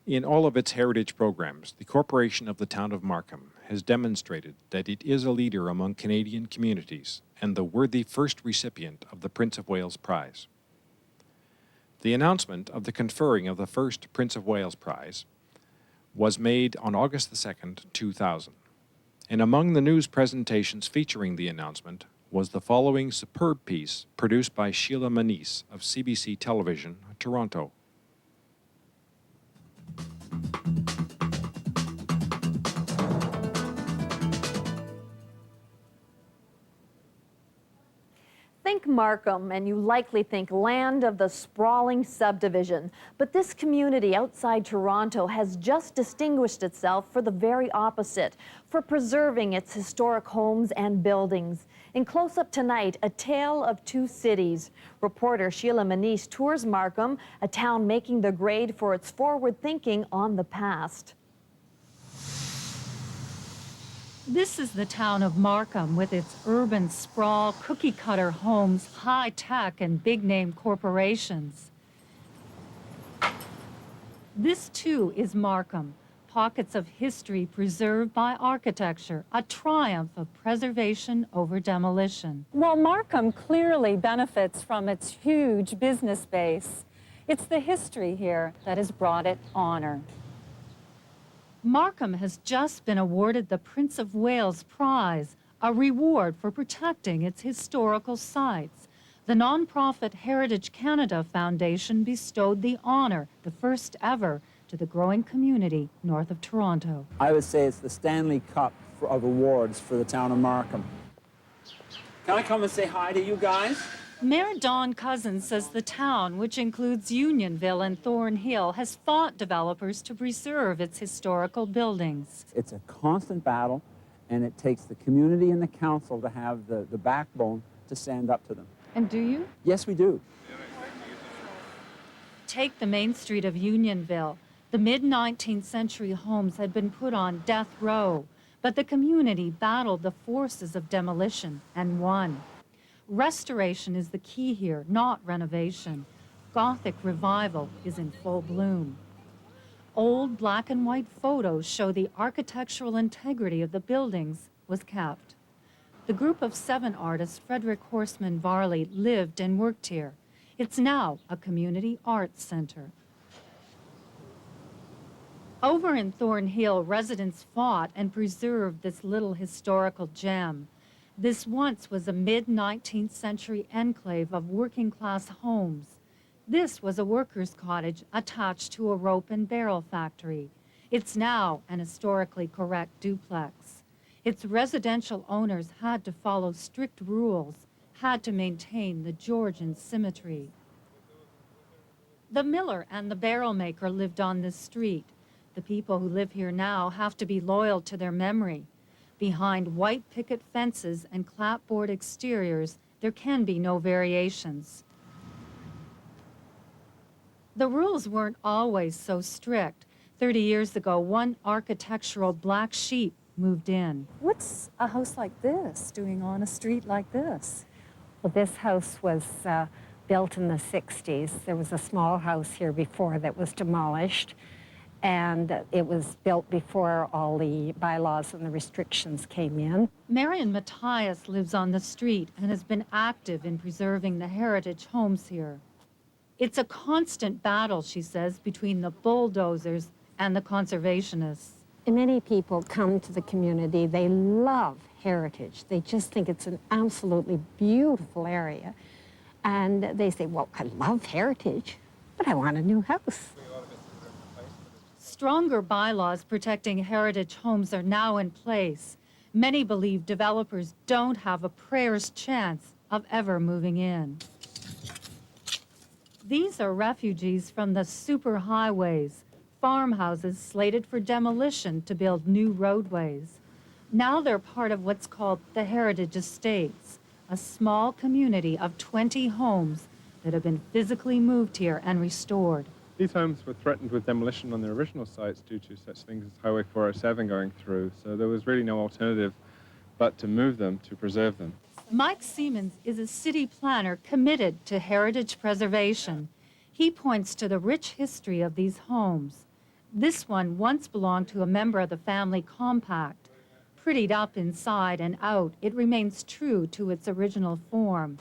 In all of its heritage programs, the Corporation of the Town of Markham has demonstrated that it is a leader among Canadian communities and the worthy first recipient of the Prince of Wales Prize. The announcement of the conferring of the first Prince of Wales Prize was made on August 2nd, 2000. And among the news presentations featuring the announcement was the following superb piece produced by Sheila Manese of CBC Television, Toronto. Think Markham, and you likely think land of the sprawling subdivision. But this community outside Toronto has just distinguished itself for the very opposite, for preserving its historic homes and buildings. In Close Up tonight, a tale of two cities. Reporter Sheila Manese tours Markham, a town making the grade for its forward thinking on the past. This is the town of Markham with its urban sprawl, cookie-cutter homes, high-tech and big-name corporations. This, too, is Markham, pockets of history preserved by architecture, a triumph of preservation over demolition. Well, Markham clearly benefits from its huge business base. It's the history here that has brought it honor. Markham has just been awarded the Prince of Wales Prize, a reward for protecting its historical sites. The nonprofit Heritage Canada Foundation bestowed the honor, the first ever, to the growing community north of Toronto. I would say it's the Stanley Cup of awards for the town of Markham. Can I come and say hi to you guys? Mayor Don Cousins says the town, which includes Unionville and Thornhill, has fought developers to preserve its historical buildings. It's a constant battle, and it takes the community and the council to have the backbone to stand up to them. And do you? Yes, we do. Take the main street of Unionville. The mid-19th century homes had been put on death row, but the community battled the forces of demolition and won. Restoration is the key here, not renovation. Gothic revival is in full bloom. Old black and white photos show the architectural integrity of the buildings was kept. The group of 7 artists, Frederick Horseman Varley, lived and worked here. It's now a community arts center. Over in Thornhill, residents fought and preserved this little historical gem. This once was a mid-19th century enclave of working-class homes. This was a worker's cottage attached to a rope and barrel factory. It's now an historically correct duplex. Its residential owners had to follow strict rules, had to maintain the Georgian symmetry. The miller and the barrel maker lived on this street. The people who live here now have to be loyal to their memory. Behind white picket fences and clapboard exteriors, there can be no variations. The rules weren't always so strict. 30 years ago, one architectural black sheep moved in. What's a house like this doing on a street like this? Well, this house was built in the 60s. There was a small house here before that was demolished. And it was built before all the bylaws and the restrictions came in. Marion Matthias lives on the street and has been active in preserving the heritage homes here. It's a constant battle, she says, between the bulldozers and the conservationists. And many people come to the community, they love heritage. They just think it's an absolutely beautiful area. And they say, well, I love heritage, but I want a new house. Stronger bylaws protecting heritage homes are now in place. Many believe developers don't have a prayer's chance of ever moving in. These are refugees from the superhighways, farmhouses slated for demolition to build new roadways. Now they're part of what's called the Heritage Estates, a small community of 20 homes that have been physically moved here and restored. These homes were threatened with demolition on their original sites due to such things as Highway 407 going through, so there was really no alternative but to move them, to preserve them. Mike Siemens is a city planner committed to heritage preservation. He points to the rich history of these homes. This one once belonged to a member of the family compact. Prettied up inside and out, it remains true to its original form.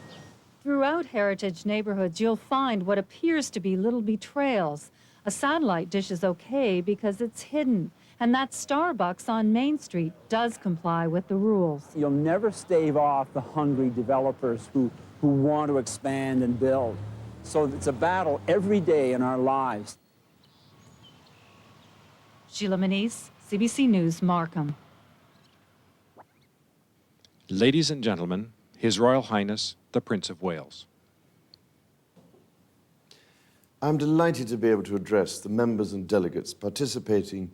Throughout heritage neighborhoods, you'll find what appears to be little betrayals. A satellite dish is okay because it's hidden, and that Starbucks on Main Street does comply with the rules. You'll never stave off the hungry developers who want to expand and build. So it's a battle every day in our lives. Sheila Manese, CBC News, Markham. Ladies and gentlemen, His Royal Highness, the Prince of Wales. I'm delighted to be able to address the members and delegates participating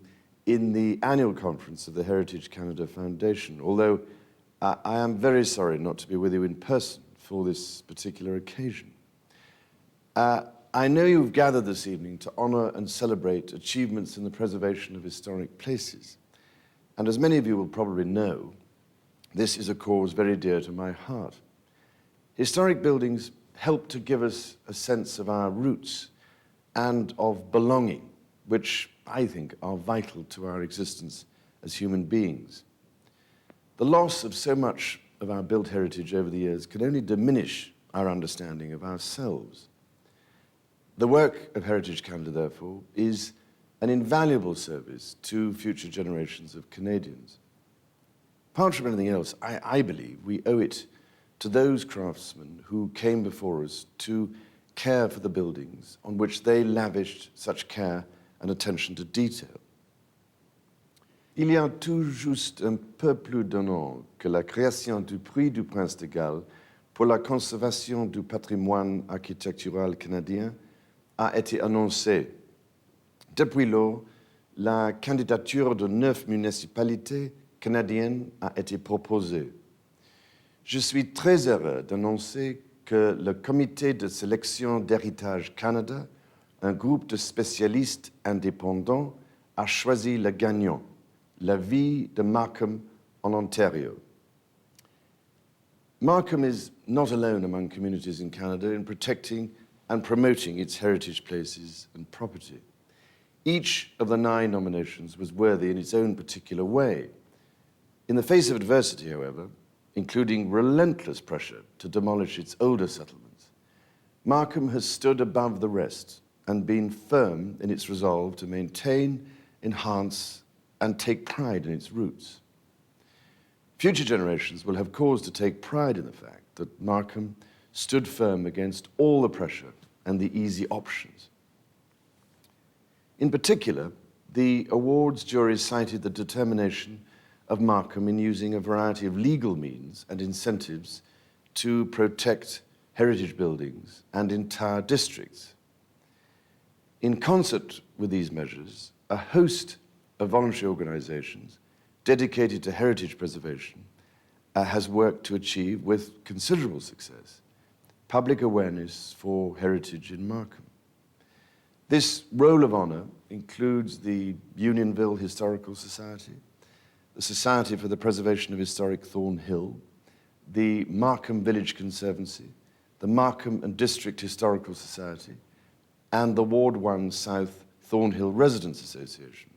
in the annual conference of the Heritage Canada Foundation, although I am very sorry not to be with you in person for this particular occasion. I know you've gathered this evening to honor and celebrate achievements in the preservation of historic places. And as many of you will probably know, this is a cause very dear to my heart. Historic buildings help to give us a sense of our roots and of belonging, which I think are vital to our existence as human beings. The loss of so much of our built heritage over the years can only diminish our understanding of ourselves. The work of Heritage Canada, therefore, is an invaluable service to future generations of Canadians. Apart from anything else, I believe we owe it to those craftsmen who came before us to care for the buildings on which they lavished such care and attention to detail. Il y a tout juste un peu plus d'un an que la création du prix du Prince de Galles pour la conservation du patrimoine architectural canadien a été annoncée. Depuis lors, la candidature de 9 municipalités canadiennes a été proposée. Je suis très heureux d'annoncer que le comité de sélection d'Héritage Canada, un groupe de spécialistes indépendants, a choisi le gagnant, la ville de Markham en Ontario. Markham is not alone among communities in Canada in protecting and promoting its heritage places and property. Each of the 9 nominations was worthy in its own particular way. In the face of adversity, however, including relentless pressure to demolish its older settlements, Markham has stood above the rest and been firm in its resolve to maintain, enhance, and take pride in its roots. Future generations will have cause to take pride in the fact that Markham stood firm against all the pressure and the easy options. In particular, the awards jury cited the determination of Markham in using a variety of legal means and incentives to protect heritage buildings and entire districts. In concert with these measures, a host of voluntary organizations dedicated to heritage preservation has worked to achieve, with considerable success, public awareness for heritage in Markham. This roll of honor includes the Unionville Historical Society, the Society for the Preservation of Historic Thornhill, the Markham Village Conservancy, the Markham and District Historical Society, and the Ward 1 South Thornhill Residents Association.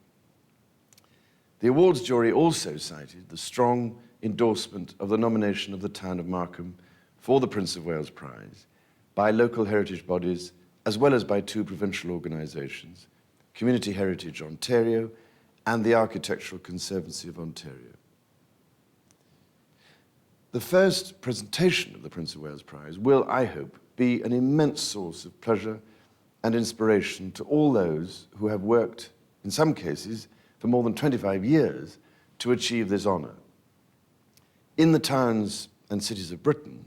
The awards jury also cited the strong endorsement of the nomination of the Town of Markham for the Prince of Wales Prize by local heritage bodies as well as by 2 provincial organizations, Community Heritage Ontario and the Architectural Conservancy of Ontario. The first presentation of the Prince of Wales Prize will, I hope, be an immense source of pleasure and inspiration to all those who have worked, in some cases, for more than 25 years to achieve this honor. In the towns and cities of Britain,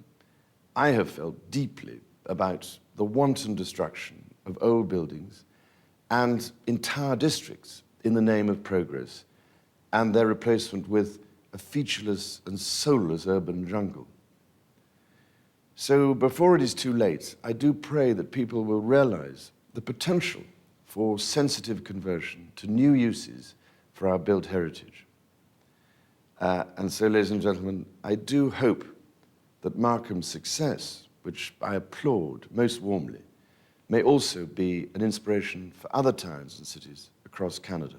I have felt deeply about the wanton destruction of old buildings and entire districts in the name of progress, and their replacement with a featureless and soulless urban jungle. So before it is too late, I do pray that people will realize the potential for sensitive conversion to new uses for our built heritage. And so, ladies and gentlemen, I do hope that Markham's success, which I applaud most warmly, may also be an inspiration for other towns and cities across Canada.